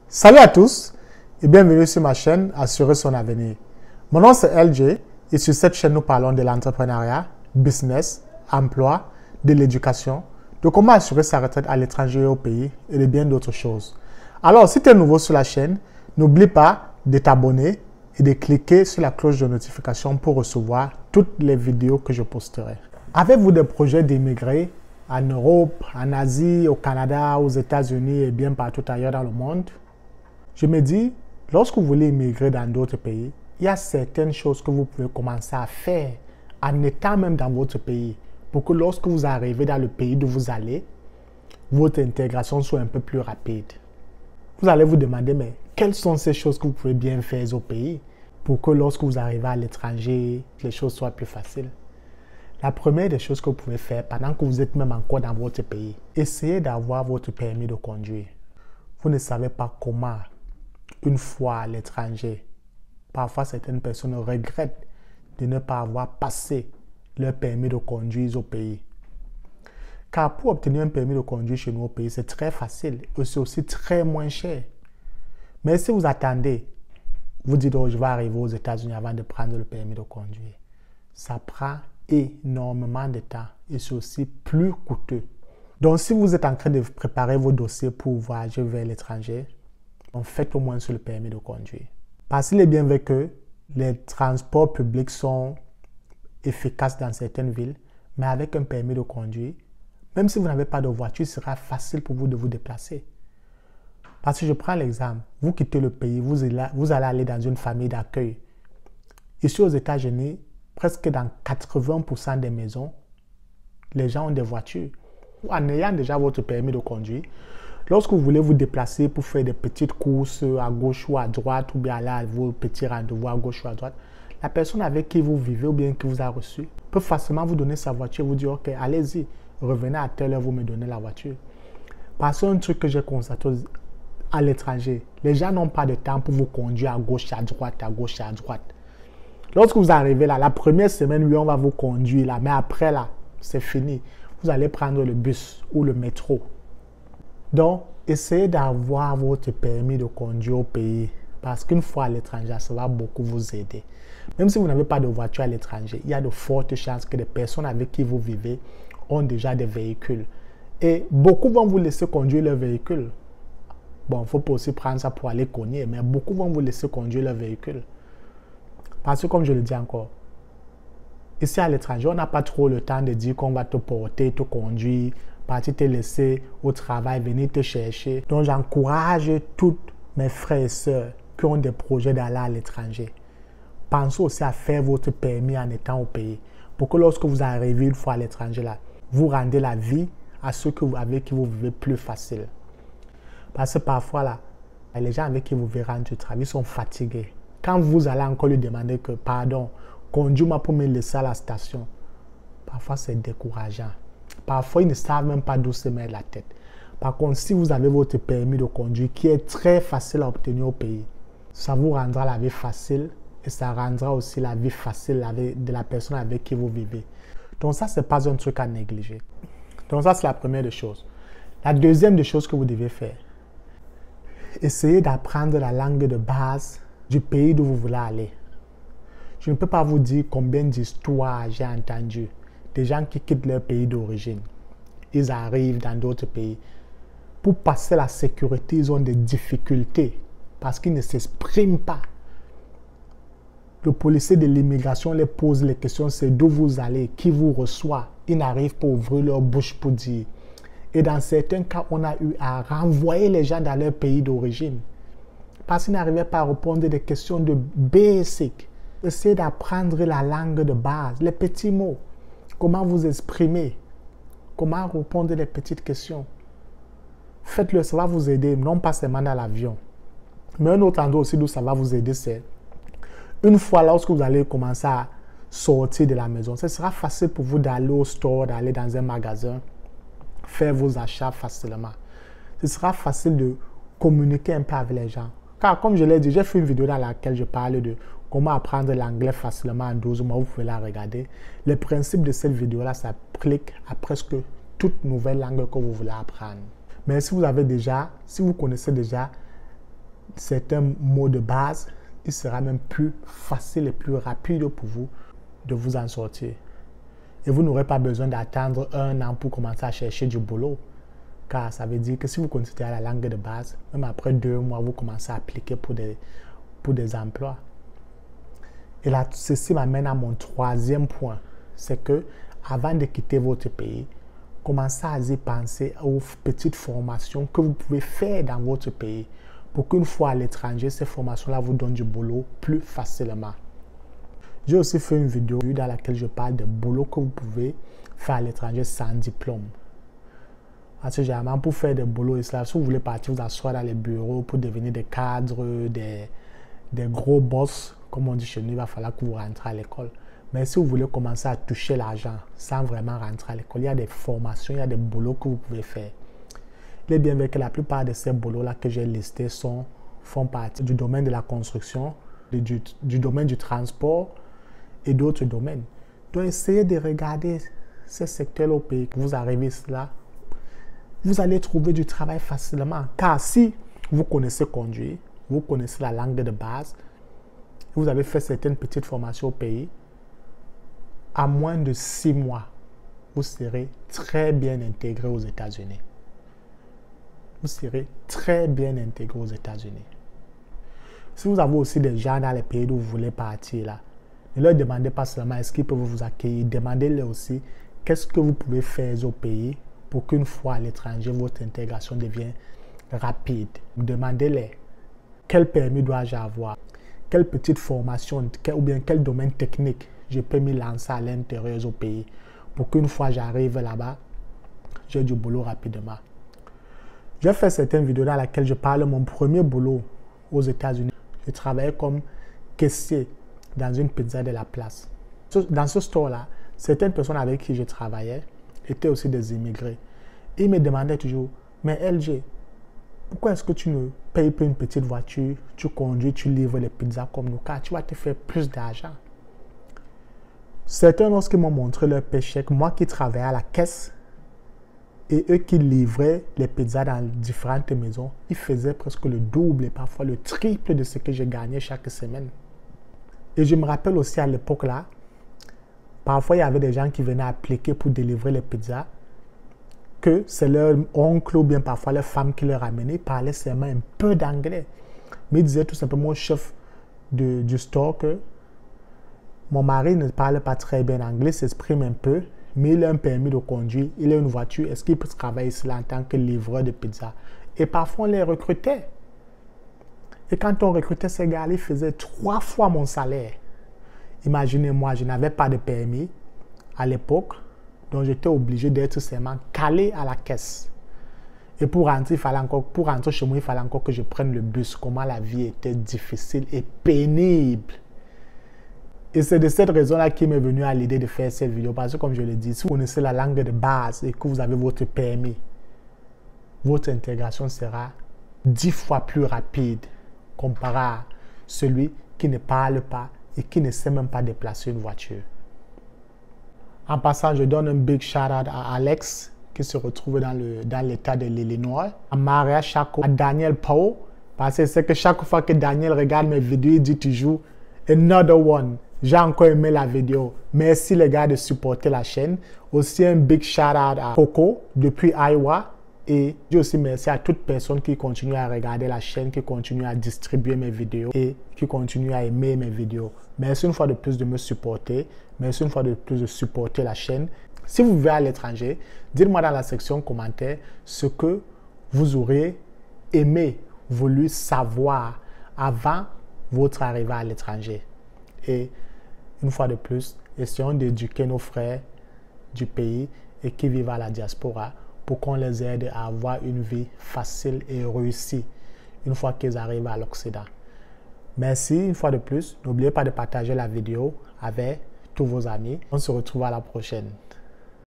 Salut à tous et bienvenue sur ma chaîne Assurer son avenir. Mon nom c'est LJ et sur cette chaîne nous parlons de l'entrepreneuriat, business, emploi, de l'éducation, de comment assurer sa retraite à l'étranger et au pays et de bien d'autres choses. Alors si tu es nouveau sur la chaîne, n'oublie pas de t'abonner et de cliquer sur la cloche de notification pour recevoir toutes les vidéos que je posterai. Avez-vous des projets d'immigrer en Europe, en Asie, au Canada, aux États-Unis et bien partout ailleurs dans le monde? Je me dis, lorsque vous voulez immigrer dans d'autres pays, il y a certaines choses que vous pouvez commencer à faire en étant même dans votre pays pour que lorsque vous arrivez dans le pays d'où vous allez, votre intégration soit un peu plus rapide. Vous allez vous demander, mais quelles sont ces choses que vous pouvez bien faire au pays pour que lorsque vous arrivez à l'étranger, les choses soient plus faciles? La première des choses que vous pouvez faire pendant que vous êtes même encore dans votre pays, essayez d'avoir votre permis de conduire. Vous ne savez pas comment. Une fois à l'étranger, parfois certaines personnes regrettent de ne pas avoir passé leur permis de conduire au pays. Car pour obtenir un permis de conduire chez nous au pays, c'est très facile et c'est aussi très moins cher. Mais si vous attendez, vous dites oh, je vais arriver aux États-Unis avant de prendre le permis de conduire, ça prend énormément de temps et c'est aussi plus coûteux. Donc si vous êtes en train de préparer vos dossiers pour voyager vers l'étranger, faites au moins sur le permis de conduire. Parce qu'il est bien vrai que les transports publics sont efficaces dans certaines villes, mais avec un permis de conduire, même si vous n'avez pas de voiture, il sera facile pour vous de vous déplacer. Parce que je prends l'exemple, vous quittez le pays, vous allez aller dans une famille d'accueil. Ici aux États-Unis, presque dans 80% des maisons, les gens ont des voitures. En ayant déjà votre permis de conduire, lorsque vous voulez vous déplacer pour faire des petites courses à gauche ou à droite, ou bien aller à vos petits rendez-vous à gauche ou à droite, la personne avec qui vous vivez ou bien qui vous a reçu peut facilement vous donner sa voiture et vous dire « Ok, allez-y, revenez à telle heure, vous me donnez la voiture. » Parce qu'un truc que j'ai constaté à l'étranger, les gens n'ont pas de temps pour vous conduire à gauche, à droite, à gauche, à droite. Lorsque vous arrivez là, la première semaine, oui, on va vous conduire là, mais après là, c'est fini. Vous allez prendre le bus ou le métro. Donc, essayez d'avoir votre permis de conduire au pays parce qu'une fois à l'étranger, ça va beaucoup vous aider. Même si vous n'avez pas de voiture à l'étranger, il y a de fortes chances que les personnes avec qui vous vivez ont déjà des véhicules. Et beaucoup vont vous laisser conduire leur véhicule. Bon, il ne faut pas aussi prendre ça pour aller cogner, mais beaucoup vont vous laisser conduire leur véhicule. Parce que comme je le dis encore, ici à l'étranger, on n'a pas trop le temps de dire qu'on va te porter, te conduire, partir te laisser au travail, venir te chercher. Donc, j'encourage tous mes frères et sœurs qui ont des projets d'aller à l'étranger. Pensez aussi à faire votre permis en étant au pays. Pour que lorsque vous arrivez une fois à l'étranger, là, vous rendez la vie à ceux avec qui vous vivez plus facile. Parce que parfois, là, les gens avec qui vous vivez rentrent du travail, ils sont fatigués. Quand vous allez encore lui demander que, pardon, conduis-moi pour me laisser à la station, parfois c'est décourageant. Parfois, ils ne savent même pas d'où se mettre la tête. Par contre, si vous avez votre permis de conduire qui est très facile à obtenir au pays, ça vous rendra la vie facile et ça rendra aussi la vie facile de la personne avec qui vous vivez. Donc ça, ce n'est pas un truc à négliger. Donc ça, c'est la première des choses. La deuxième des choses que vous devez faire, essayez d'apprendre la langue de base du pays d'où vous voulez aller. Je ne peux pas vous dire combien d'histoires j'ai entendues. Des gens qui quittent leur pays d'origine. Ils arrivent dans d'autres pays. Pour passer la sécurité, ils ont des difficultés parce qu'ils ne s'expriment pas. Le policier de l'immigration les pose les questions, c'est d'où vous allez, qui vous reçoit. Ils n'arrivent pas à ouvrir leur bouche pour dire. Et dans certains cas, on a eu à renvoyer les gens dans leur pays d'origine parce qu'ils n'arrivaient pas à répondre des questions de basic. Essayez d'apprendre la langue de base, les petits mots. Comment vous exprimer, comment répondre les petites questions. Faites-le, ça va vous aider, non pas seulement dans l'avion. Mais un autre endroit aussi d'où ça va vous aider, c'est une fois lorsque vous allez commencer à sortir de la maison, ce sera facile pour vous d'aller au store, d'aller dans un magasin, faire vos achats facilement. Ce sera facile de communiquer un peu avec les gens. Car comme je l'ai dit, j'ai fait une vidéo dans laquelle je parle de comment apprendre l'anglais facilement en 12 mois, vous pouvez la regarder. Le principe de cette vidéo-là s'applique à presque toute nouvelle langue que vous voulez apprendre. Mais si vous connaissez déjà certains mots de base, il sera même plus facile et plus rapide pour vous de vous en sortir. Et vous n'aurez pas besoin d'attendre 1 an pour commencer à chercher du boulot. Car ça veut dire que si vous considérez la langue de base, même après 2 mois, vous commencez à appliquer pour des emplois. Et là, ceci m'amène à mon 3e point. C'est que avant de quitter votre pays, commencez à y penser aux petites formations que vous pouvez faire dans votre pays pour qu'une fois à l'étranger, ces formations-là vous donnent du boulot plus facilement. J'ai aussi fait une vidéo dans laquelle je parle de boulot que vous pouvez faire à l'étranger sans diplôme. Parce que généralement, pour faire des boulots, si vous voulez partir vous asseoir dans les bureaux pour devenir des cadres, des gros boss, comme on dit chez nous, il va falloir que vous rentrez à l'école. Mais si vous voulez commencer à toucher l'argent sans vraiment rentrer à l'école, il y a des formations, il y a des boulots que vous pouvez faire. Il est bien vrai que la plupart de ces boulots-là que j'ai listés font partie du domaine de la construction, du domaine du transport et d'autres domaines. Donc, essayez de regarder ces secteurs au pays. Vous arrivez là, vous allez trouver du travail facilement. Car si vous connaissez conduire, vous connaissez la langue de base, vous avez fait certaines petites formations au pays, à moins de 6 mois, vous serez très bien intégré aux États-Unis. Vous serez très bien intégré aux États-Unis. Si vous avez aussi des gens dans les pays d'où vous voulez partir, là, ne leur demandez pas seulement est-ce qu'ils peuvent vous accueillir, demandez-leur aussi qu'est-ce que vous pouvez faire au pays pour qu'une fois à l'étranger, votre intégration devienne rapide. Demandez-les quel permis dois-je avoir, quelle petite formation ou bien quel domaine technique je peux me lancer à l'intérieur du pays pour qu'une fois j'arrive là-bas, j'ai du boulot rapidement. J'ai fait certaines vidéos dans lesquelles je parle de mon premier boulot aux États-Unis. Je travaillais comme caissier dans une pizza de la place. Dans ce store-là, certaines personnes avec qui je travaillais étaient aussi des immigrés. Ils me demandaient toujours, mais LG, pourquoi est-ce que tu ne payes pas une petite voiture, tu conduis, tu livres les pizzas comme nous, car tu vas te faire plus d'argent. Certains, lorsqu'ils m'ont montré leur paycheck, moi qui travaillais à la caisse, et eux qui livraient les pizzas dans différentes maisons, ils faisaient presque le double et parfois le triple de ce que je gagnais chaque semaine. Et je me rappelle aussi à l'époque là, parfois il y avait des gens qui venaient appliquer pour délivrer les pizzas, que c'est leur oncle ou bien parfois leur femme qui leur amenait, ils parlaient seulement un peu d'anglais. Mais ils disaient tout simplement au chef du store que mon mari ne parle pas très bien anglais, s'exprime un peu, mais il a un permis de conduire, il a une voiture, est-ce qu'il peut travailler ici en tant que livreur de pizza? Et parfois on les recrutait. Et quand on recrutait ces gars, ils faisaient 3 fois mon salaire. Imaginez-moi, je n'avais pas de permis à l'époque, donc j'étais obligé d'être seulement calé à la caisse. Et pour rentrer chez moi, il fallait encore que je prenne le bus. Comment la vie était difficile et pénible. Et c'est de cette raison-là qui m'est venue à l'idée de faire cette vidéo. Parce que comme je l'ai dit, si vous connaissez la langue de base et que vous avez votre permis, votre intégration sera 10 fois plus rapide comparé à celui qui ne parle pas et qui ne sait même pas déplacer une voiture. En passant, je donne un big shout-out à Alex qui se retrouve dans l'État de l'Illinois, à Maria Chaco, à Daniel Pau, parce que c'est que chaque fois que Daniel regarde mes vidéos, il dit toujours « Another one ». J'ai encore aimé la vidéo. Merci les gars de supporter la chaîne. Aussi un big shout-out à Coco depuis Iowa. Et je dis aussi merci à toute personne qui continue à regarder la chaîne, qui continue à distribuer mes vidéos et qui continue à aimer mes vidéos. Merci une fois de plus de me supporter. Merci une fois de plus de supporter la chaîne. Si vous vivez à l'étranger, dites-moi dans la section commentaires ce que vous aurez aimé, voulu savoir avant votre arrivée à l'étranger. Et une fois de plus, essayons d'éduquer nos frères du pays et qui vivent à la diaspora pour qu'on les aide à avoir une vie facile et réussie une fois qu'ils arrivent à l'Occident. Merci une fois de plus. N'oubliez pas de partager la vidéo avec tous vos amis. On se retrouve à la prochaine.